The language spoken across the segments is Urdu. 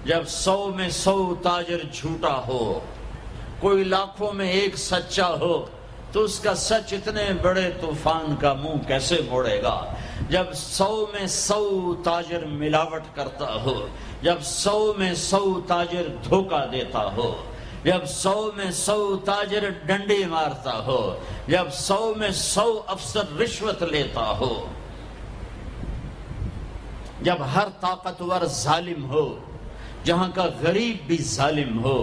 جب 100 میں 100 تاجر جھوٹا ہو، کوئی لاکھوں میں ایک سچا ہو، تو اس کا سچ اتنے بڑے طوفان کا منہ کیسے موڑے گا؟ جب 100 میں 100 تاجر ملاوٹ کرتا ہو، جب 100 میں 100 تاجر دھوکہ دیتا ہو، جب 100 میں 100 تاجر ڈنڈی مارتا ہو، جب 100 میں 100 افسر رشوت لیتا ہو، جب ہر طاقتور ظالم ہو، جہاں کا غریب بھی ظالم ہو،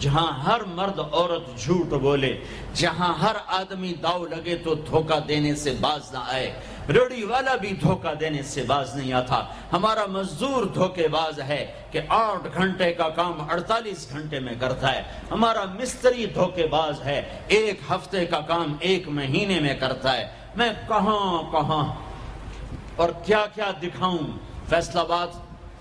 جہاں ہر مرد عورت جھوٹ بولے، جہاں ہر آدمی داؤ لگے تو دھوکہ دینے سے باز نہ آئے، ریڑھی والا بھی دھوکہ دینے سے باز نہیں آتا۔ ہمارا مزدور دھوکے باز ہے کہ 8 گھنٹے کا کام 48 گھنٹے میں کرتا ہے۔ ہمارا مستری دھوکے باز ہے، 1 ہفتے کا کام 1 مہینے میں کرتا ہے۔ میں کہاں اور کیا کیا دکھاؤں۔ فیصل آباد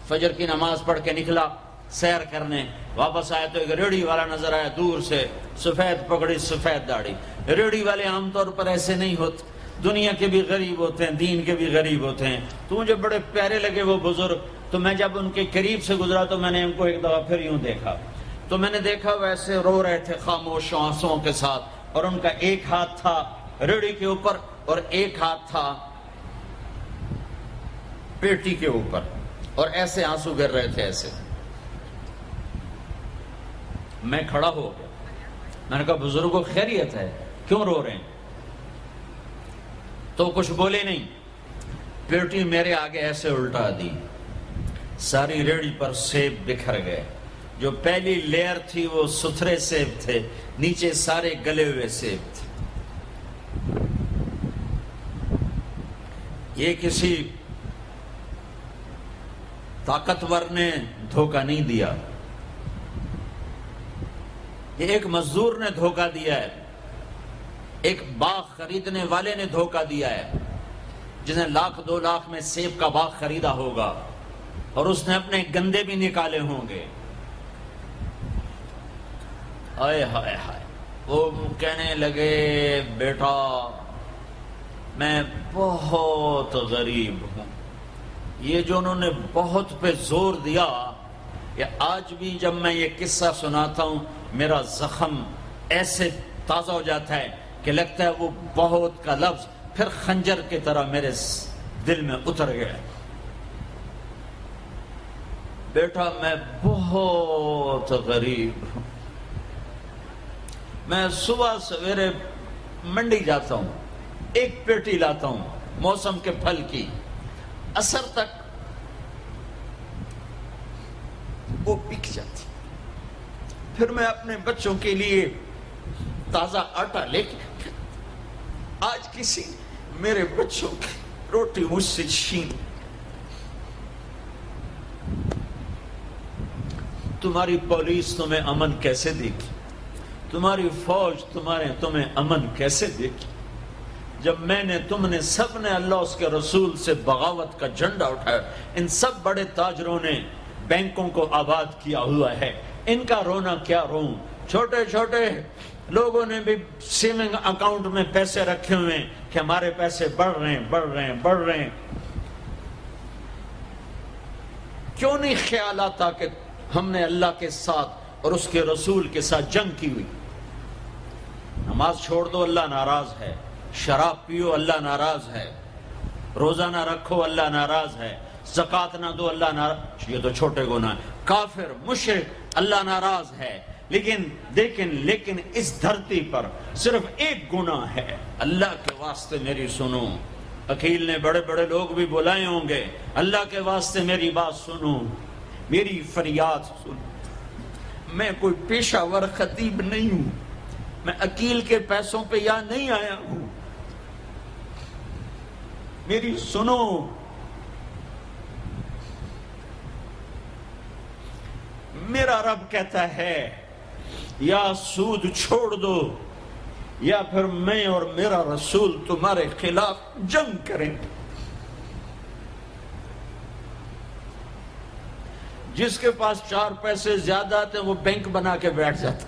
فجر کی نماز پڑھ کے نکلا سیر کرنے، واپس آیا تو ایک ریڑھی والا نظر آیا دور سے، سفید پگڑی سفید داڑھی۔ ریڑھی والے عام طور پر ایسے نہیں ہوتے، دنیا کے بھی غریب ہوتے ہیں، دین کے بھی غریب ہوتے ہیں۔ تو مجھے بڑے پیارے لگے وہ بزرگ، تو میں جب ان کے قریب سے گزرا تو میں نے ان کو ایک دفعہ پھر یوں دیکھا، تو میں نے دیکھا ویسے رو رہے تھے خاموش آنسوؤں کے ساتھ، اور ان کا ایک ہاتھ تھا ریڑھی کے اوپر اور ایک ہاتھ تھا پیٹی کے اوپر، اور ایسے آنسو گر رہے تھے ایسے۔ میں کھڑا ہو گیا، میں نے کہا بزرگوں خیریت ہے، کیوں رو رہے ہیں؟ تو کچھ بولے نہیں، پیٹی میرے آگے ایسے الٹا دی، ساری ریڑھی پر سیب بکھر گئے۔ جو پہلی لیئر تھی وہ ستھرے سیب تھے، نیچے سارے گلے ہوئے سیب تھے۔ یہ کسی طاقتور نے دھوکہ نہیں دیا، یہ ایک مزدور نے دھوکہ دیا ہے، ایک باغ خریدنے والے نے دھوکہ دیا ہے، جس نے 1,00,000 2 لاکھ میں سیب کا باغ خریدا ہوگا، اور اس نے اپنے گندے بھی نکالے ہوں گے۔ آئے ہائے ہائے، وہ کہنے لگے بیٹا میں بہت غریب ہوں۔ یہ جو انہوں نے بہت پہ زور دیا، یہ آج بھی جب میں یہ قصہ سناتا ہوں میرا زخم ایسے تازہ ہو جاتا ہے کہ لگتا ہے وہ بہت کا لفظ پھر خنجر کی طرح میرے دل میں اتر گیا۔ بیٹا میں بہت غریب ہوں، میں صبح سویرے منڈی جاتا ہوں، ایک پیٹی لاتا ہوں موسم کے پھل کی، عصر تک وہ بک جاتی، پھر میں اپنے بچوں کے لیے تازہ آٹا لے کے، آج کسی میرے بچوں کی روٹی مجھ سے چھین، تمہاری پولیس تمہیں امن کیسے دے گی؟ تمہاری فوج تمہیں امن کیسے دے گی؟ جب تم نے سب نے اللہ اس کے رسول سے بغاوت کا جھنڈا اٹھایا، ان سب بڑے تاجروں نے بینکوں کو آباد کیا ہوا ہے، ان کا رونا کیا روں؟ چھوٹے چھوٹے لوگوں نے بھی سیونگ اکاؤنٹ میں پیسے رکھے ہوئے ہیں کہ ہمارے پیسے بڑھ رہے ہیں۔ کیوں نہیں خیال آتا کہ ہم نے اللہ کے ساتھ اور اس کے رسول کے ساتھ جنگ کی ہوئی؟ نماز چھوڑ دو اللہ ناراض ہے، شراب پیو اللہ ناراض ہے، روزہ نہ رکھو اللہ ناراض ہے، زکوٰۃ نہ دو اللہ ناراض، یہ تو چھوٹے گناہ ہیں، کافر مشرک اللہ ناراض ہے، لیکن اس دھرتی پر صرف ایک گناہ ہے، اللہ کے واسطے میری سنو۔ وکیل نے بڑے بڑے لوگ بھی بلائے ہوں گے، اللہ کے واسطے میری بات سنو، میری فریاد سنو۔ میں کوئی پیشہ ور خطیب نہیں ہوں، میں عقیل کے پیسوں پہ یہاں نہیں آیا ہوں، میری سنو۔ میرا رب کہتا ہے یا سود چھوڑ دو یا پھر میں اور میرا رسول تمہارے خلاف جنگ کریں گے۔ جس کے پاس 4 پیسے زیادہ آتے وہ بینک بنا کے بیٹھ جاتا،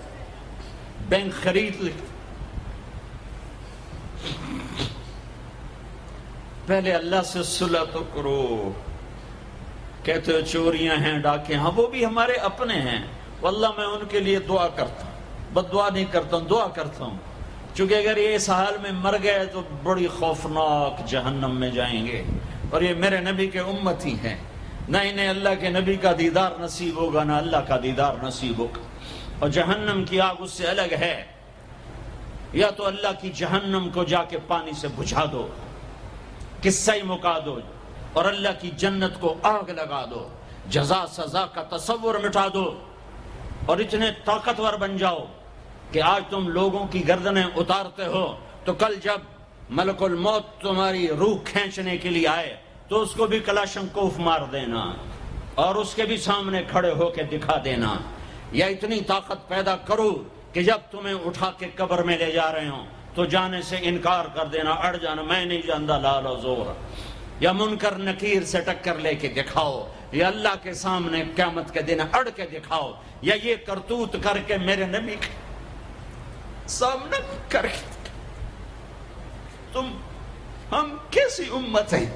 بینک خرید لیتا۔ پہلے اللہ سے صلح تو کرو کہتے ہو چوریاں ہیں، ڈاکے، ہاں وہ بھی ہمارے اپنے ہیں، واللہ میں ان کے لیے دعا کرتا ہوں، بد دعا نہیں کرتا ہوں، دعا کرتا ہوں، چونکہ اگر یہ اس حال میں مر گئے تو بڑی خوفناک جہنم میں جائیں گے، اور یہ میرے نبی کے امتی ہیں، نہ انہیں اللہ کے نبی کا دیدار نصیب ہوگا نہ اللہ کا دیدار نصیب ہوگا، اور جہنم کی آگ اس سے الگ ہے، یا تو اللہ کی جہنم کو جا کے پانی سے بجھا دو، قصہ ہی مکا دو، اور اللہ کی جنت کو آگ لگا دو، جزا سزا کا تصور مٹا دو، اور اتنے طاقتور بن جاؤ کہ آج تم لوگوں کی گردنیں اتارتے ہو تو کل جب ملک الموت تمہاری روح کھینچنے کے لیے آئے تو اس کو بھی کلاشنکوف مار دینا اور اس کے بھی سامنے کھڑے ہو کے دکھا دینا، یا اتنی طاقت پیدا کرو کہ جب تمہیں اٹھا کے قبر میں لے جا رہے ہوں تو جانے سے انکار کر دینا، اڑ جانا، میں نہیں جانتا لال و زور، یا منکر نکیر سے ٹکر لے کے دکھاؤ، یا اللہ کے سامنے قیامت کے دن اڑ کے دکھاؤ، یا یہ کرتوت کر کے میرے نبی کے سامنے کر کے ہم کیسی امت ہیں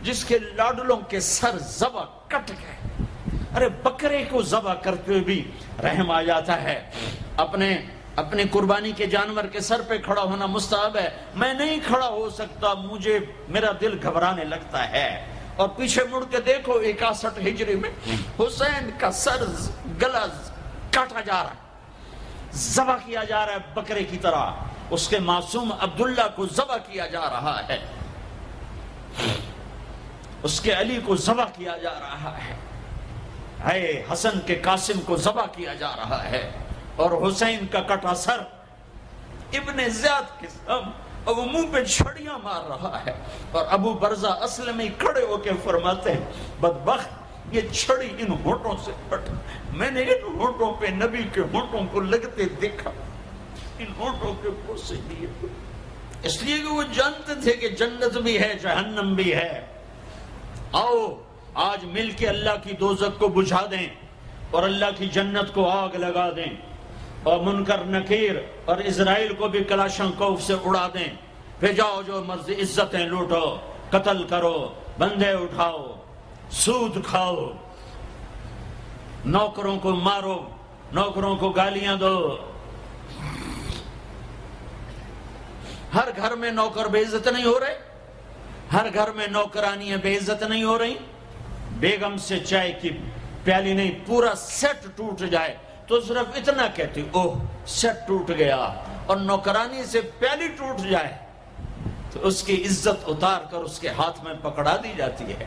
جس کے لاڈلوں کے سر ذبح کٹ گئے، ارے بکرے کو ذبح کرتے ہوئے بھی رحم آ جاتا ہے، اپنے قربانی کے جانور کے سر پہ کھڑا ہونا مستحب ہے، میں نہیں کھڑا ہو سکتا، میرا دل گھبرانے لگتا ہے، اور پیچھے مڑ کے دیکھو 61 ہجری میں حسین کا سر گلا کاٹا جا رہا ہے، ذبح کیا جا رہا ہے بکرے کی طرح، اس کے معصوم عبداللہ کو ذبح کیا جا رہا ہے، اس کے علی کو ذبح کیا جا رہا ہے، حسن کے قاسم کو ذبح کیا جا رہا ہے، اور حسین کا کٹا سر ابن زیاد کے سامنے اور وہ منہ پہ چھڑیاں مار رہا ہے، اور ابو برزہ اسلمی کھڑے ہو کے فرماتے ہیں بدبخت یہ چھڑی ان ہونٹوں سے پھٹ، میں نے ان ہونٹوں پہ نبی کے ہونٹوں کو لگتے دیکھا، ان ہونٹوں کے بوسے دیے، اس لیے کہ وہ جانتے تھے کہ جنت بھی ہے جہنم بھی ہے، آؤ آج مل کے اللہ کی دوزخ کو بجھا دیں اور اللہ کی جنت کو آگ لگا دیں، اور منکر نکیر اور اسرائیل کو بھی کلاشنکوف سے اڑا دیں، پھر جاؤ جو مرضی عزتیں لوٹو، قتل کرو، بندے اٹھاؤ، سود کھاؤ، نوکروں کو مارو، نوکروں کو گالیاں دو، ہر گھر میں نوکر بے عزت نہیں ہو رہے، ہر گھر میں نوکرانیاں بے عزت نہیں ہو رہی، بیگم سے چائے کی پیالی نہیں پورا سیٹ ٹوٹ جائے تو صرف اتنا کہتی اوہ سیٹ ٹوٹ گیا، اور نوکرانی سے پیالی ٹوٹ جائے تو اس کی عزت اتار کر اس کے ہاتھ میں پکڑا دی جاتی ہے۔